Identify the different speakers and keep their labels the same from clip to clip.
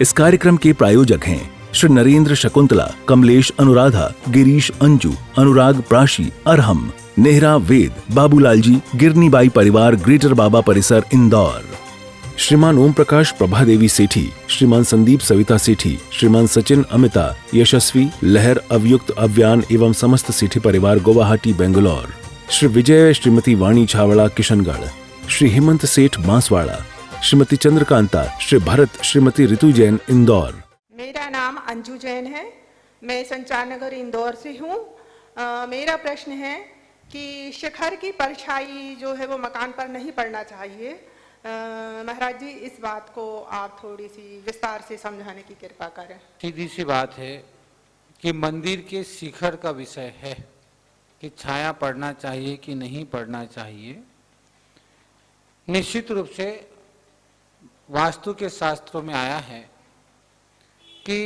Speaker 1: इस कार्यक्रम के प्रायोजक हैं श्री नरेंद्र शकुंतला, कमलेश अनुराधा, गिरीश अंजू, अनुराग प्राशी, अरहम, नेहरा वेद, बाबूलाल जी, गिरनीबाई परिवार, ग्रेटर बाबा परिसर, इंदौर। श्रीमान ओम प्रकाश प्रभादेवी सेठी, श्रीमान संदीप सविता सेठी, श्रीमान सचिन अमिता, यशस्वी लहर अवयुक्त अव्यान एवं समस्त सेठी परिवार, गुवाहाटी, बेंगलोर। श्री विजय, श्रीमती वाणी छावड़ा, किशनगढ़। श्री हेमंत सेठ, बांसवाड़ा। श्रीमती चंद्रकांता, श्री भरत, श्रीमती ऋतु जैन, इंदौर।
Speaker 2: मेरा नाम अंजू जैन है, मैं संचार नगर इंदौर से हूँ। मेरा प्रश्न है कि शिखर की परछाई जो है वो मकान पर नहीं पड़ना चाहिए। महाराज जी, इस बात को आप थोड़ी सी विस्तार से समझाने की कृपा करें।
Speaker 3: सीधी सी बात है कि मंदिर के शिखर का विषय है कि छाया पड़ना चाहिए कि नहीं पड़ना चाहिए। निश्चित रूप से वास्तु के शास्त्रों में आया है कि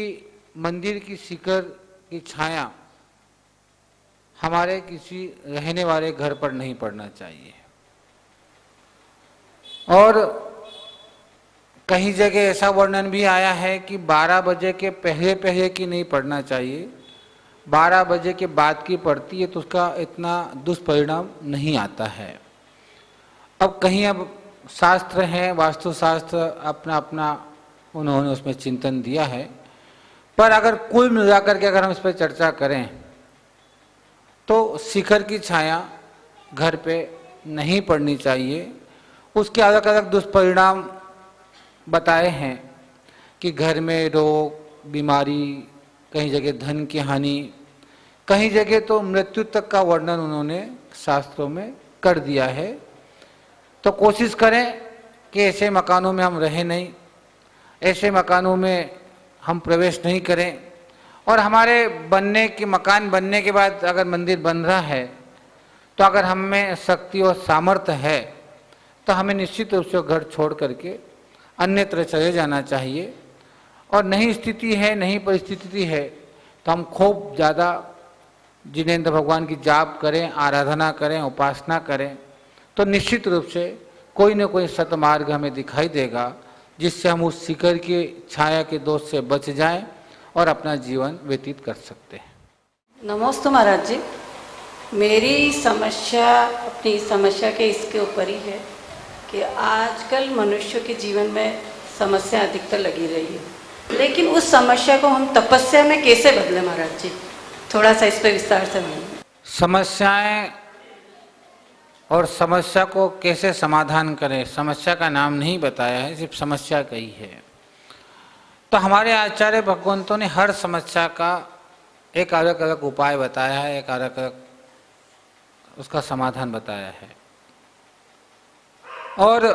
Speaker 3: मंदिर की शिखर की छाया हमारे किसी रहने वाले घर पर नहीं पड़ना चाहिए, और कहीं जगह ऐसा वर्णन भी आया है कि 12 बजे के पहले पहले की नहीं पड़ना चाहिए, 12 बजे के बाद की पड़ती है तो उसका इतना दुष्परिणाम नहीं आता है। अब कहीं अब शास्त्र हैं, वास्तुशास्त्र अपना अपना उन्होंने उसमें चिंतन दिया है, पर अगर कुल मिलाकर के अगर हम इस पर चर्चा करें तो शिखर की छाया घर पे नहीं पड़नी चाहिए। उसके अलग अलग दुष्परिणाम बताए हैं कि घर में रोग, बीमारी, कहीं जगह धन की हानि, कहीं जगह तो मृत्यु तक का वर्णन उन्होंने शास्त्रों में कर दिया है। तो कोशिश करें कि ऐसे मकानों में हम रहें नहीं, ऐसे मकानों में हम प्रवेश नहीं करें, और हमारे मकान बनने के बाद अगर मंदिर बन रहा है तो अगर हम में शक्ति और सामर्थ्य है तो हमें निश्चित रूप से घर छोड़ करके अन्यत्र चले जाना चाहिए। और नहीं स्थिति है, नहीं परिस्थिति है तो हम खूब ज़्यादा जिनेंद्र भगवान की जाप करें, आराधना करें, उपासना करें, तो निश्चित रूप से कोई न कोई सतमार्ग हमें दिखाई देगा जिससे हम उस शिखर की छाया के दोष से बच जाएं और अपना जीवन व्यतीत कर सकते हैं।
Speaker 4: नमस्ते महाराज जी, मेरी समस्या अपनी समस्या के इसके ऊपर ही है कि आजकल मनुष्य के जीवन में समस्या अधिकतर लगी रही है, लेकिन उस समस्या को हम तपस्या में कैसे बदलें महाराज जी? थोड़ा सा इस पर विस्तार से बताएं।
Speaker 3: समस्याएं और समस्या को कैसे समाधान करें, समस्या का नाम नहीं बताया है, सिर्फ समस्या कही है। तो हमारे आचार्य भगवंतों ने हर समस्या का एक अलग अलग उपाय बताया है, एक अलग अलग उसका समाधान बताया है। और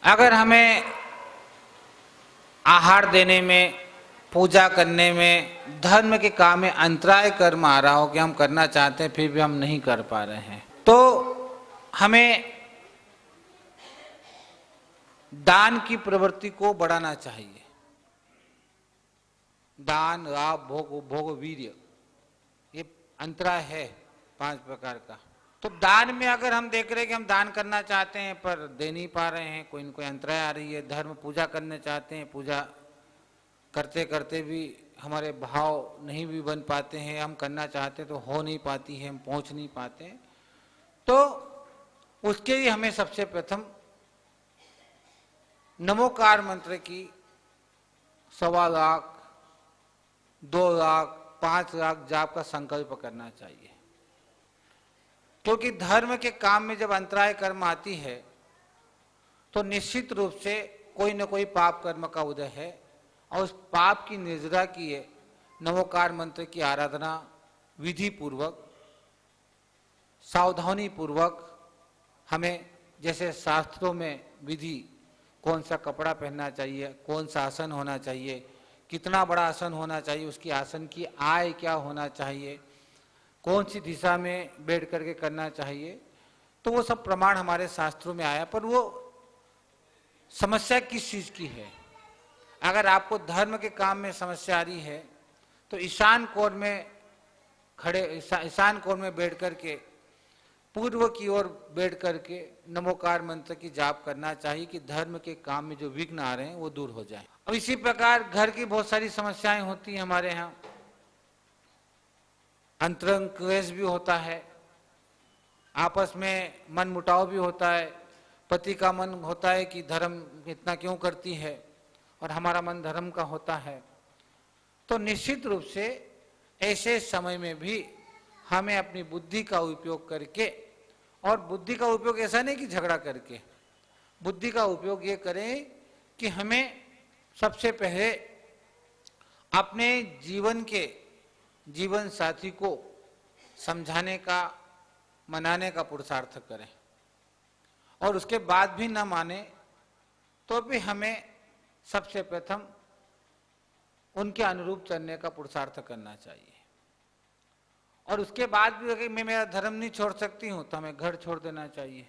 Speaker 3: अगर हमें आहार देने में, पूजा करने में, धर्म के काम में अंतराय कर्म आ रहा हो कि हम करना चाहते हैं फिर भी हम नहीं कर पा रहे हैं, तो हमें दान की प्रवृत्ति को बढ़ाना चाहिए। दान, लाभ, भोग, उपभोग, वीर्य, ये अंतराय है 5 प्रकार का। तो दान में अगर हम देख रहे हैं कि हम दान करना चाहते हैं पर दे नहीं पा रहे हैं, कोई न कोई अंतराय आ रही है। धर्म, पूजा करना चाहते हैं, पूजा करते करते भी हमारे भाव नहीं भी बन पाते हैं, हम करना चाहते हैं तो हो नहीं पाती है, हम पहुंच नहीं पाते हैं, तो उसके लिए हमें सबसे प्रथम नमोकार मंत्र की 1.25 लाख, 2 लाख, 5 लाख जाप का संकल्प करना चाहिए। क्योंकि धर्म के काम में जब अंतराय कर्म आती है तो निश्चित रूप से कोई न कोई पाप कर्म का उदय है, और उस पाप की निर्जरा की है नमोकार मंत्र की आराधना विधि पूर्वक, सावधानी पूर्वक। हमें जैसे शास्त्रों में विधि, कौन सा कपड़ा पहनना चाहिए, कौन सा आसन होना चाहिए, कितना बड़ा आसन होना चाहिए, उसकी आसन की आय क्या होना चाहिए, कौन सी दिशा में बैठ करके करना चाहिए, तो वो सब प्रमाण हमारे शास्त्रों में आया। पर वो समस्या किस चीज की है? अगर आपको धर्म के काम में समस्या आ रही है तो ईशान कोण में खड़े, ईशान कोण में बैठ करके पूर्व की ओर बैठ करके नमोकार मंत्र की जाप करना चाहिए कि धर्म के काम में जो विघ्न आ रहे हैं वो दूर हो जाए। अब इसी प्रकार घर की बहुत सारी समस्याएं होती हैं हमारे यहाँ, अंतरंग क्लेश भी होता है, आपस में मन मुटाव भी होता है, पति का मन होता है कि धर्म इतना क्यों करती है और हमारा मन धर्म का होता है। तो निश्चित रूप से ऐसे समय में भी हमें अपनी बुद्धि का उपयोग करके, और बुद्धि का उपयोग ऐसा नहीं कि झगड़ा करके, बुद्धि का उपयोग ये करें कि हमें सबसे पहले अपने जीवन साथी को समझाने का, मनाने का पुरुषार्थ करें, और उसके बाद भी न माने तो भी हमें सबसे प्रथम उनके अनुरूप चलने का पुरुषार्थ करना चाहिए। और उसके बाद भी अगर मैं मेरा धर्म नहीं छोड़ सकती हूँ तो हमें घर छोड़ देना चाहिए,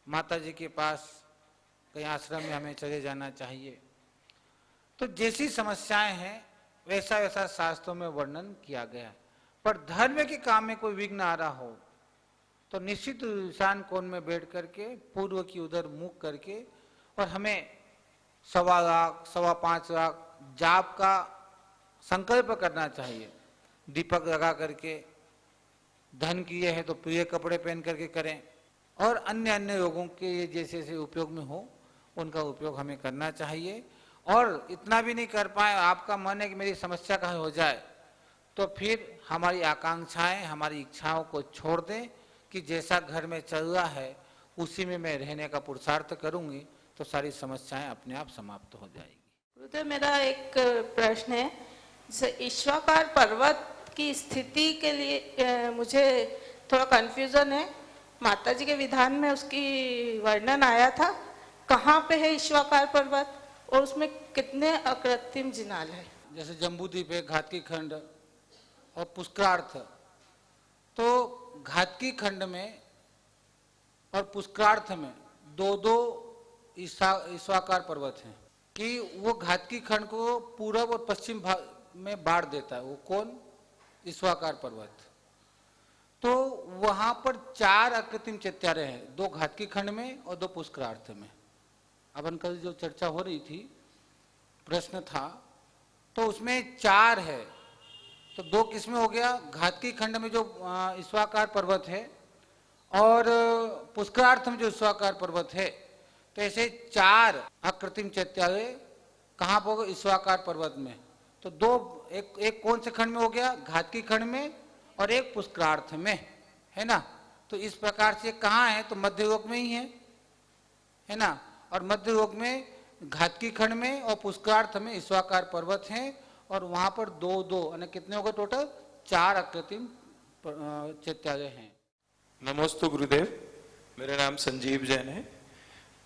Speaker 3: माता जी के पास कहीं आश्रम में हमें चले जाना चाहिए। तो जैसी समस्याएं हैं वैसा वैसा शास्त्रों में वर्णन किया गया है। पर धर्म के काम में कोई विघ्न आ रहा हो तो निश्चित ईशान कोण में बैठ करके पूर्व की उधर मुख करके, और हमें 1.25 लाख 5.25 लाख जाप का संकल्प करना चाहिए, दीपक लगा करके, धन किए हैं तो प्रिय कपड़े पहन करके करें, और अन्य अन्य लोगों के ये जैसे जैसे उपयोग में हो उनका उपयोग हमें करना चाहिए। और इतना भी नहीं कर पाए, आपका मन है कि मेरी समस्या का हो जाए, तो फिर हमारी आकांक्षाएं, हमारी इच्छाओं को छोड़ दें कि जैसा घर में चल रहा है उसी में मैं रहने का पुरुषार्थ करूंगी, तो सारी समस्याएं अपने आप समाप्त हो जाएगी।
Speaker 2: गुरुदेव, मेरा एक प्रश्न है, जैसे ईश्वाकार पर्वत की स्थिति के लिए मुझे थोड़ा कंफ्यूजन है। माता जी के विधान में उसकी वर्णन आया था, कहाँ पे है ईश्वाकार पर्वत और उसमें कितने अकृत्रिम जिनाल है?
Speaker 3: जैसे जम्बूद्वीप है, घातकी खंड और पुष्करार्थ। तो घातकी खंड में और पुष्करार्थ में दो ईश्वाकार पर्वत हैं कि वो घातकी खंड को पूरब और पश्चिम भाग में बांट देता है। वो कौन? ईश्वाकार पर्वत। तो वहां पर 4 अकृत्रिम चैत्यारे हैं, 2 घातकी खंड में और 2 पुष्करार्थ में। अपन कल जो चर्चा हो रही थी, प्रश्न था, तो उसमें 4 है, तो 2 किसमें हो गया? घातकी खंड में जो ईश्वाकार पर्वत है और पुष्करार्थ में जो ईश्वाकार पर्वत है। तो ऐसे 4 अकृत्रिम चैत्यारे कहाँ पर होगा? ईश्वाकार पर्वत में। तो 2, एक कौन से खंड में हो गया? घातकी खंड में, और एक पुष्करार्थ में, है ना। तो इस प्रकार से कहाँ है? तो मध्य लोक में ही है ना। और मध्य लोक में घातकी खंड में और पुष्करार्थ में ईश्वाकार पर्वत हैं, और वहां पर 2 यानी कितने हो गए टोटल? 4 अकृत्रिम चैत्यारे हैं।
Speaker 5: नमोस्तु गुरुदेव, मेरा नाम संजीव जैन है।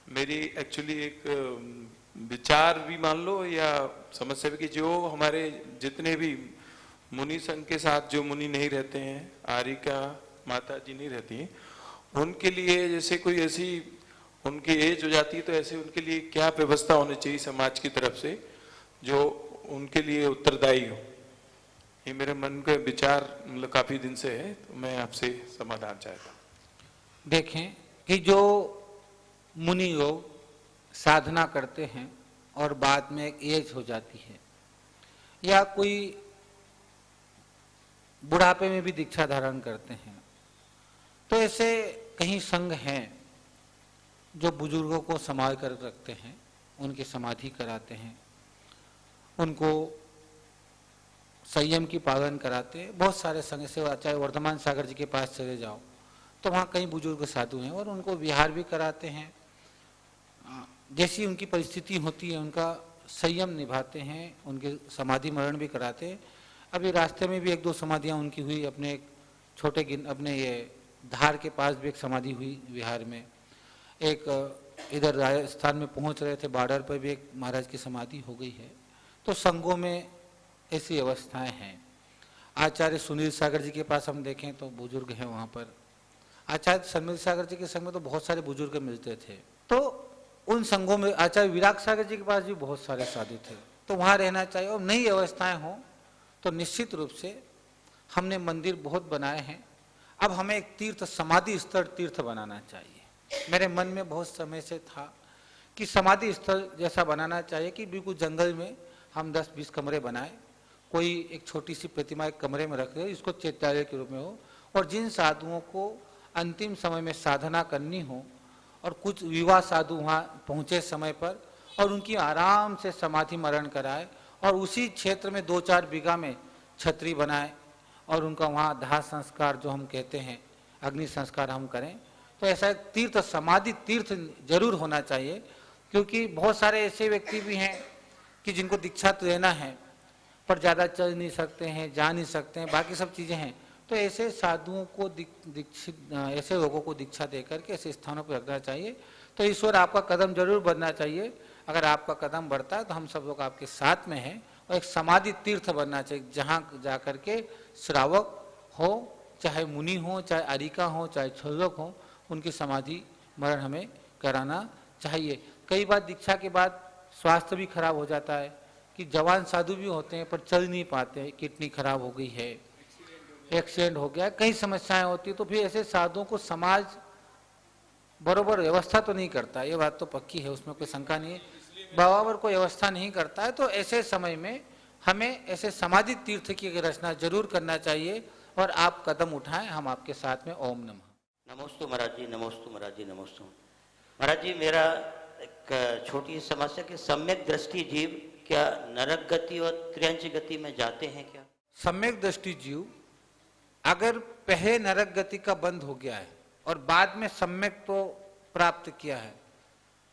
Speaker 5: मेरी एक्चुअली एक विचार भी मान लो या समस्या भी, कि जो हमारे जितने भी मुनि संघ के साथ जो मुनि नहीं रहते हैं, आरिका माता जी नहीं रहती हैं, उनके लिए जैसे कोई ऐसी उनकी एज हो जाती है, तो ऐसे उनके लिए क्या व्यवस्था होनी चाहिए समाज की तरफ से जो उनके लिए उत्तरदायी हो? ये मेरे मन का विचार मतलब काफी दिन से है, तो मैं आपसे समाधान चाहता हूँ।
Speaker 3: देखें कि जो मुनि लोग साधना करते हैं और बाद में एक एज हो जाती है, या कोई बुढ़ापे में भी दीक्षा धारण करते हैं, तो ऐसे कहीं संघ हैं जो बुजुर्गों को संभाल कर रखते हैं, उनकी समाधि कराते हैं, उनको संयम की पालन कराते हैं। बहुत सारे संघ से, चाहे वर्धमान सागर जी के पास चले जाओ तो वहाँ कई बुजुर्ग साधु हैं और उनको विहार भी कराते हैं, जैसी उनकी परिस्थिति होती है उनका संयम निभाते हैं, उनके समाधि मरण भी कराते हैं। अभी रास्ते में भी 1-2 समाधियाँ उनकी हुई, अपने एक छोटे अपने ये धार के पास भी एक समाधि हुई विहार में। एक इधर राजस्थान में पहुंच रहे थे, बॉर्डर पर भी एक महाराज की समाधि हो गई है। तो संघों में ऐसी अवस्थाएं हैं। आचार्य सुनील सागर जी के पास हम देखें तो बुजुर्ग हैं वहाँ पर। आचार्य सुनील सागर जी के संग में तो बहुत सारे बुजुर्ग मिलते थे। तो उन संघों में आचार्य विराग सागर जी के पास भी बहुत सारे साधु थे, तो वहाँ रहना चाहिए। और नई अवस्थाएं हों तो निश्चित रूप से हमने मंदिर बहुत बनाए हैं। अब हमें एक तीर्थ समाधि स्थल तीर्थ बनाना चाहिए। मेरे मन में बहुत समय से था कि समाधि स्थल जैसा बनाना चाहिए कि बिल्कुल जंगल में हम 10-20 कमरे बनाए, कोई एक छोटी सी प्रतिमा एक कमरे में रख दे, इसको चैत्यालय के रूप में हो, और जिन साधुओं को अंतिम समय में साधना करनी हो और कुछ युवा साधु वहाँ पहुँचे समय पर और उनकी आराम से समाधि मरण कराए और उसी क्षेत्र में 2-4 बीघा में छतरी बनाए और उनका वहाँ दाह संस्कार जो हम कहते हैं अग्नि संस्कार हम करें। तो ऐसा एक तीर्थ समाधि तीर्थ जरूर होना चाहिए, क्योंकि बहुत सारे ऐसे व्यक्ति भी हैं कि जिनको दीक्षा तो लेना है पर ज़्यादा चल नहीं सकते हैं, जा नहीं सकते हैं, बाकी सब चीज़ें हैं। तो ऐसे साधुओं को दीक्षित ऐसे लोगों को दीक्षा दे करके ऐसे स्थानों पर रखना चाहिए। तो ईश्वर आपका कदम जरूर बढ़ना चाहिए। अगर आपका कदम बढ़ता है तो हम सब लोग आपके साथ में हैं, और एक समाधि तीर्थ बनना चाहिए जहाँ जा कर के श्रावक हो, चाहे मुनि हो, चाहे अरिका हो, चाहे छोलक हो, उनकी समाधि मरण हमें कराना चाहिए। कई बार दीक्षा के बाद स्वास्थ्य भी खराब हो जाता है कि जवान साधु भी होते हैं पर चल नहीं पाते, किडनी खराब हो गई है, एक्सीडेंट हो गया, कई समस्याएं होती है। तो फिर ऐसे साधुओं को समाज बरोबर व्यवस्था तो नहीं करता, ये बात तो पक्की है, उसमें कोई शंका नहीं है, बराबर कोई व्यवस्था नहीं करता है। तो ऐसे समय में हमें ऐसे समाधि तीर्थ की रचना जरूर करना चाहिए और आप कदम उठाएं, हम आपके साथ में। ओम नमः।
Speaker 6: नमोस्तु महाराज जी, नमोस्तु महाराज जी, नमोस्तु महाराज जी। मेरा एक छोटी सी समस्या कि सम्यक दृष्टि जीव क्या नरक गति और त्रियंच गति में जाते हैं क्या?
Speaker 3: सम्यक दृष्टि जीव अगर पहले नरक गति का बंद हो गया है और बाद में सम्यक तो प्राप्त किया है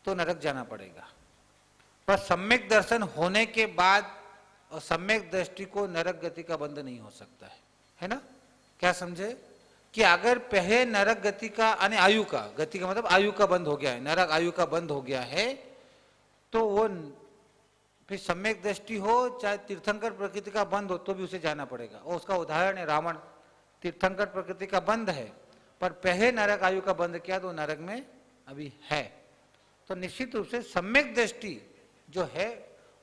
Speaker 3: तो नरक जाना पड़ेगा, पर सम्यक दर्शन होने के बाद और सम्यक दृष्टि को नरक गति का बंद नहीं हो सकता है ना? क्या समझे कि अगर पहले नरक गति का यानी आयु का, गति का मतलब आयु का बंद हो गया है, नरक आयु का बंद हो गया है, तो वो फिर सम्यक दृष्टि हो चाहे तीर्थंकर प्रकृति का बंद हो तो भी उसे जाना पड़ेगा। और उसका उदाहरण है रावण, तीर्थंकर प्रकृति का बंद है पर पहले नरक आयु का बंद किया तो नरक में अभी है। तो निश्चित रूप से सम्यक दृष्टि जो है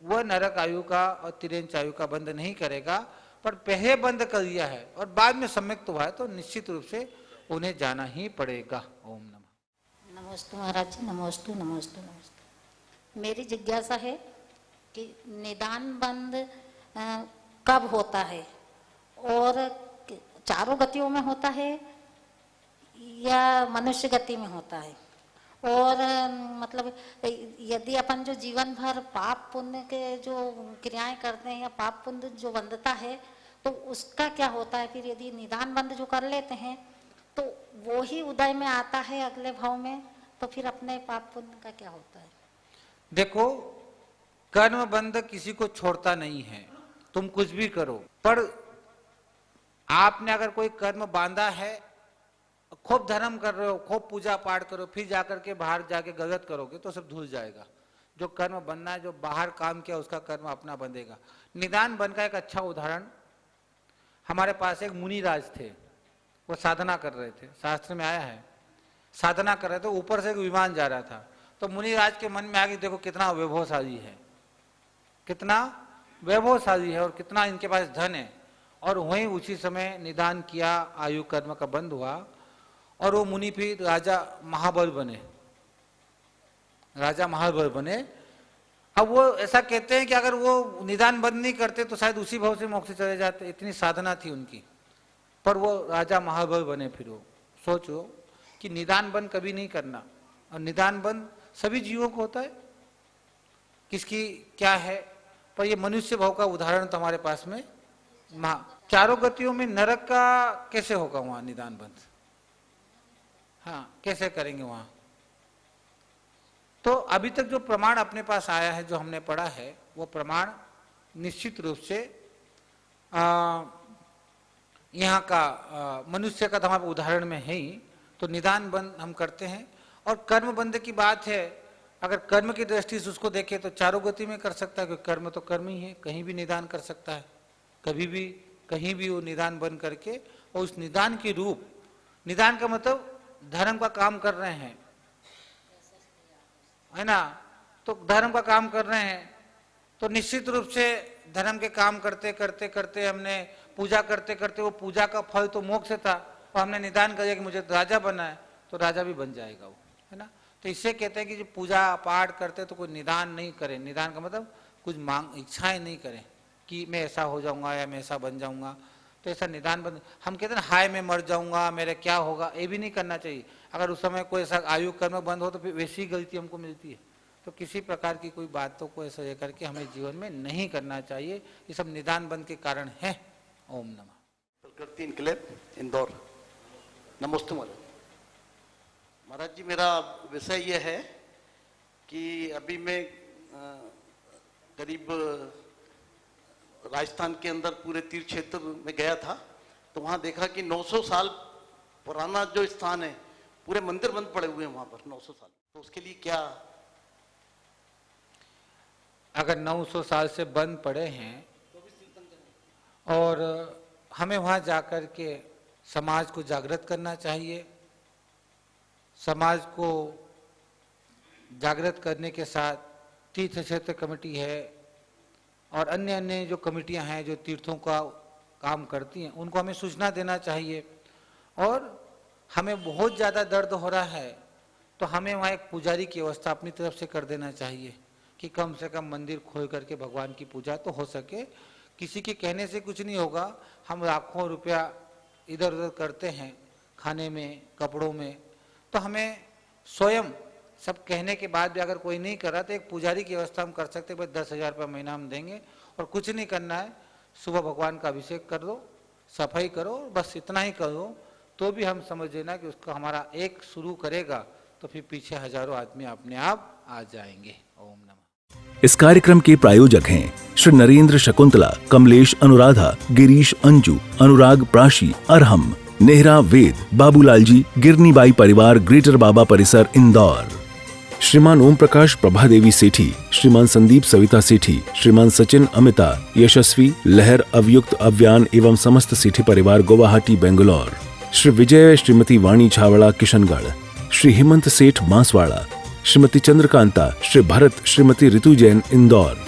Speaker 3: वह नरक आयु का और तिरंच आयु का बंद नहीं करेगा, पर पहले बंद कर दिया है और बाद में सम्यक तो हुआ है तो निश्चित रूप से उन्हें जाना ही पड़ेगा। ओम नमः।
Speaker 7: नमोस्तु महाराज जी, नमोस्तु नमोस्तु नमोस्तु। मेरी जिज्ञासा है कि निदान बंद कब होता है और चारों गतियों में होता है या मनुष्य गति में होता है? और मतलब यदि अपन जो जीवन भर पाप पुण्य के जो क्रियाएं करते हैं या पाप पुण्य जो बंधता है तो उसका क्या होता है? फिर यदि निदान बंद जो कर लेते हैं तो वो ही उदय में आता है अगले भाव में, तो फिर अपने पाप पुण्य का क्या होता है?
Speaker 3: देखो, कर्म बंध किसी को छोड़ता नहीं है, तुम कुछ भी करो, पर आपने अगर कोई कर्म बांधा है, खूब धर्म कर रहे हो, खूब पूजा पाठ करो, फिर जाकर के बाहर जाके गलत करोगे तो सब धुल जाएगा। जो कर्म बनना है, जो बाहर काम किया उसका कर्म अपना बंधेगा। निदान बन का एक अच्छा उदाहरण, हमारे पास एक मुनिराज थे, वो साधना कर रहे थे, शास्त्र में आया है, साधना कर रहे थे, ऊपर से एक विमान जा रहा था, तो मुनिराज के मन में आ गया देखो कितना वैभवशाली है, कितना वैभवशाली है और कितना इनके पास धन है। और वहीं उसी समय निदान किया, आयु कर्म का बंद हुआ और वो मुनि फिर राजा महाबल बने, राजा महाबल बने। अब वो ऐसा कहते हैं कि अगर वो निदान बंद नहीं करते तो शायद उसी भाव से मोक्ष चले जाते, इतनी साधना थी उनकी, पर वो राजा महाबल बने। फिर वो सोचो कि निदान बंद कभी नहीं करना, और निदान बंद सभी जीवों को होता है, किसकी क्या है, पर ये मनुष्य भाव का उदाहरण तो हमारे पास में चारों गतियों में नरक का कैसे होगा वहां निदान बंद? हाँ, कैसे करेंगे वहां? तो अभी तक जो प्रमाण अपने पास आया है, जो हमने पढ़ा है, वो प्रमाण निश्चित रूप से यहाँ का मनुष्य का तो हमारे उदाहरण में है ही। तो निदान बंद हम करते हैं। और कर्म बंद की बात है, अगर कर्म की दृष्टि से उसको देखें तो चारों गति में कर सकता है, क्योंकि कर्म तो कर्म ही है, कहीं भी निदान कर सकता है, कभी भी कहीं भी वो निदान बंद करके, और उस निदान की रूप, निदान का मतलब धर्म का काम कर रहे हैं, है ना? तो धर्म का काम कर रहे हैं तो निश्चित रूप से धर्म के काम करते करते करते हमने पूजा करते करते, वो पूजा का फल तो मोक्ष था, और हमने निदान कर दिया कि मुझे राजा बनना है, तो राजा भी बन जाएगा वो, है ना। तो इससे कहते हैं कि जो पूजा पाठ करते तो कोई निदान नहीं करें। निदान का मतलब कुछ मांग इच्छाएं नहीं करें कि मैं ऐसा हो जाऊंगा या मैं ऐसा बन जाऊंगा, तो ऐसा निदान बन। हम कहते हैं हाय मैं मर जाऊंगा, मेरे क्या होगा, ये भी नहीं करना चाहिए। अगर उस समय कोई ऐसा आयु कर्म बंद हो तो फिर वैसी गलती हमको मिलती है। तो किसी प्रकार की कोई बातों को ऐसा ये करके हमें जीवन में नहीं करना चाहिए। ये सब निदान बंद के कारण है। ओम नमः।
Speaker 8: करती इनकलाब इंदौर। नमस्ते महाराज जी, मेरा विषय यह है कि अभी मैं करीब राजस्थान के अंदर पूरे तीर्थ क्षेत्र में गया था, तो वहाँ देखा कि 900 साल पुराना जो स्थान है, पूरे मंदिर बंद पड़े हुए हैं वहाँ पर 900 साल। तो उसके लिए क्या?
Speaker 3: अगर 900 साल से बंद पड़े हैं और हमें वहाँ जाकर के समाज को जागृत करना चाहिए। समाज को जागृत करने के साथ तीर्थ क्षेत्र कमेटी है और अन्य अन्य जो कमेटियां हैं जो तीर्थों का काम करती हैं, उनको हमें सूचना देना चाहिए। और हमें बहुत ज़्यादा दर्द हो रहा है तो हमें वहाँ एक पुजारी की व्यवस्था अपनी तरफ से कर देना चाहिए कि कम से कम मंदिर खोल करके भगवान की पूजा तो हो सके। किसी के कहने से कुछ नहीं होगा। हम लाखों रुपया इधर उधर करते हैं खाने में, कपड़ों में, तो हमें स्वयं सब कहने के बाद भी अगर कोई नहीं कर रहा तो एक पुजारी की व्यवस्था हम कर सकते हैं। 10,000 रुपये महीना हम देंगे और कुछ नहीं करना है। सुबह भगवान का अभिषेक कर दो, सफाई करो, बस इतना ही करो, तो भी हम समझ लेना कि उसका हमारा एक शुरू करेगा तो फिर पीछे हजारों आदमी अपने आप आ जाएंगे। ओम नमः।
Speaker 1: इस कार्यक्रम के प्रायोजक हैं श्री नरेंद्र शकुंतला, कमलेश अनुराधा, गिरीश अंजू, अनुराग प्राशी, अरहम, नेहरा वेद, बाबूलाल जी, गिरनीबाई परिवार, ग्रेटर बाबा परिसर, इंदौर। श्रीमान ओम प्रकाश प्रभादेवी सेठी, श्रीमान संदीप सविता सेठी, श्रीमान सचिन अमिता, यशस्वी लहर अवयुक्त अव्यान एवं समस्त सेठी परिवार, गुवाहाटी, बेंगलोर। श्री विजय, श्रीमती वाणी छावड़ा, किशनगढ़। श्री हेमंत सेठ, बांसवाड़ा। श्रीमती चंद्रकांता, श्री भरत, श्रीमती ऋतु जैन, इंदौर।